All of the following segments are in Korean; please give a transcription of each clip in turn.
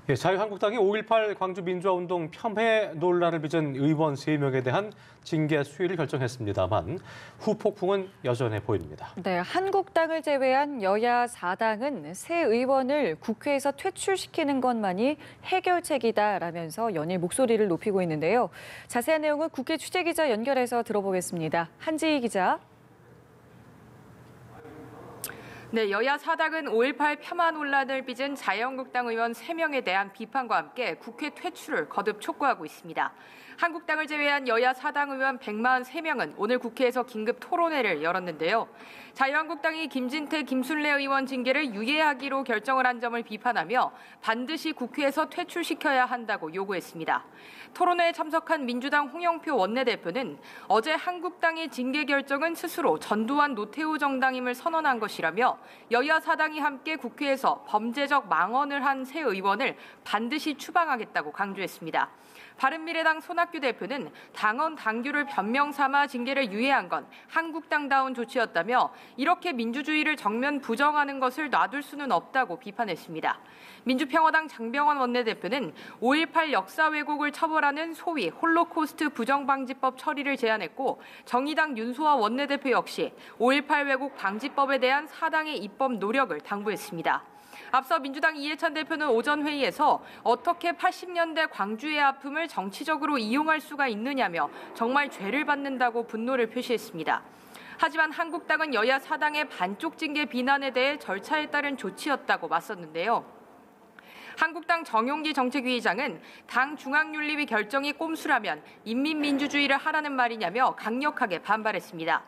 예, 자유한국당이 5.18 광주민주화운동 폄훼 논란을 빚은 의원 3명에 대한 징계 수위를 결정했습니다만 후폭풍은 여전해 보입니다. 네, 한국당을 제외한 여야 4당은 새 의원을 국회에서 퇴출시키는 것만이 해결책이다라면서 연일 목소리를 높이고 있는데요. 자세한 내용은 국회 취재기자 연결해서 들어보겠습니다. 한지희 기자. 네, 여야 4당은 5.18 폄하 논란을 빚은 자유한국당 의원 3명에 대한 비판과 함께 국회 퇴출을 거듭 촉구하고 있습니다. 한국당을 제외한 여야 4당 의원 143명은 오늘 국회에서 긴급 토론회를 열었는데요. 자유한국당이 김진태, 김순례 의원 징계를 유예하기로 결정을 한 점을 비판하며 반드시 국회에서 퇴출시켜야 한다고 요구했습니다. 토론회에 참석한 민주당 홍영표 원내대표는 어제 한국당의 징계 결정은 스스로 전두환 노태우 정당임을 선언한 것이라며 여야 4당이 함께 국회에서 범죄적 망언을 한 새 의원을 반드시 추방하겠다고 강조했습니다. 바른미래당 손학규 대표는 당원 당규를 변명 삼아 징계를 유예한 건 한국당다운 조치였다며 이렇게 민주주의를 정면 부정하는 것을 놔둘 수는 없다고 비판했습니다. 민주평화당 장병원 원내대표는 5.18 역사 왜곡을 처벌하는 소위 홀로코스트 부정방지법 처리를 제안했고 정의당 윤소아 원내대표 역시 5.18 왜곡 방지법에 대한 4당의 입법 노력을 당부했습니다. 앞서 민주당 이해찬 대표는 오전 회의에서 어떻게 80년대 광주의 아픔을 정치적으로 이용할 수가 있느냐며 정말 죄를 받는다고 분노를 표시했습니다. 하지만 한국당은 여야 4당의 반쪽 징계 비난에 대해 절차에 따른 조치였다고 맞섰는데요. 한국당 정용기 정책위의장은 당 중앙윤리위 결정이 꼼수라면 인민민주주의를 하라는 말이냐며 강력하게 반발했습니다.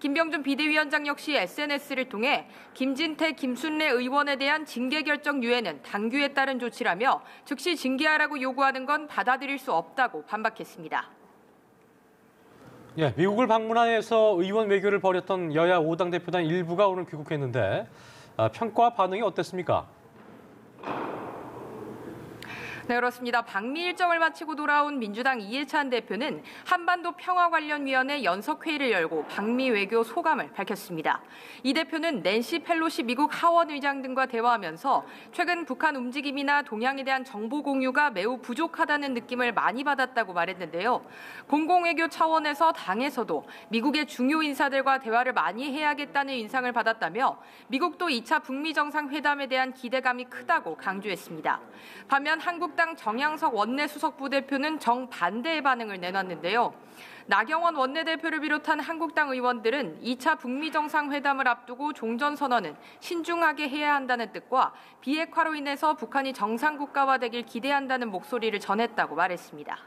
김병준 비대위원장 역시 SNS를 통해 김진태, 김순례 의원에 대한 징계 결정 유예는 당규에 따른 조치라며 즉시 징계하라고 요구하는 건 받아들일 수 없다고 반박했습니다. 예, 미국을 방문해서 의원 외교를 벌였던 여야 5당 대표단 일부가 오늘 귀국했는데 평가 반응이 어땠습니까? 네, 그렇습니다. 방미 일정을 마치고 돌아온 민주당 이해찬 대표는 한반도 평화관련위원회 연석회의를 열고 방미 외교 소감을 밝혔습니다. 이 대표는 낸시 펠로시 미국 하원 의장 등과 대화하면서 최근 북한 움직임이나 동향에 대한 정보 공유가 매우 부족하다는 느낌을 많이 받았다고 말했는데요. 공공외교 차원에서 당에서도 미국의 중요 인사들과 대화를 많이 해야겠다는 인상을 받았다며 미국도 2차 북미 정상회담에 대한 기대감이 크다고 강조했습니다. 반면 한국당 정양석 원내수석 부대표는 정반대의 반응을 내놨는데요. 나경원 원내대표를 비롯한 한국당 의원들은 2차 북미 정상회담을 앞두고 종전선언은 신중하게 해야 한다는 뜻과 비핵화로 인해서 북한이 정상국가화되길 기대한다는 목소리를 전했다고 말했습니다.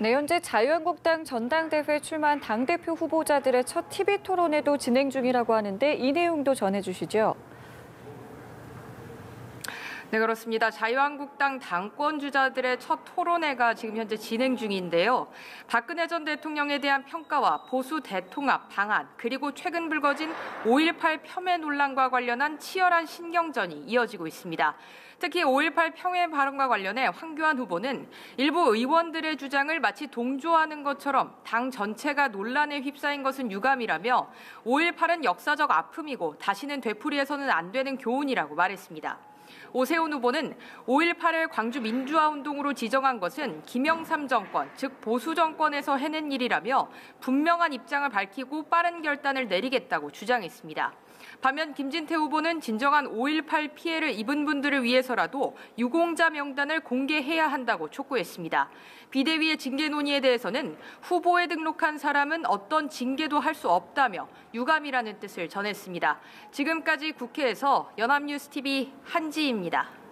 네, 현재 자유한국당 전당대회에 출마한 당대표 후보자들의 첫 TV 토론회도 진행 중이라고 하는데 이 내용도 전해주시죠. 네, 그렇습니다. 자유한국당 당권 주자들의 첫 토론회가 지금 현재 진행 중인데요. 박근혜 전 대통령에 대한 평가와 보수 대통합 방안, 그리고 최근 불거진 5.18 폄훼 논란과 관련한 치열한 신경전이 이어지고 있습니다. 특히 5.18 폄훼 발언과 관련해 황교안 후보는 일부 의원들의 주장을 마치 동조하는 것처럼 당 전체가 논란에 휩싸인 것은 유감이라며 5.18은 역사적 아픔이고 다시는 되풀이해서는 안 되는 교훈이라고 말했습니다. 오세훈 후보는 5.18을 광주 민주화운동으로 지정한 것은 김영삼 정권, 즉 보수 정권에서 해낸 일이라며 분명한 입장을 밝히고 빠른 결단을 내리겠다고 주장했습니다. 반면 김진태 후보는 진정한 5.18 피해를 입은 분들을 위해서라도 유공자 명단을 공개해야 한다고 촉구했습니다. 비대위의 징계 논의에 대해서는 후보에 등록한 사람은 어떤 징계도 할 수 없다며 유감이라는 뜻을 전했습니다. 지금까지 국회에서 연합뉴스TV 한지희입니다.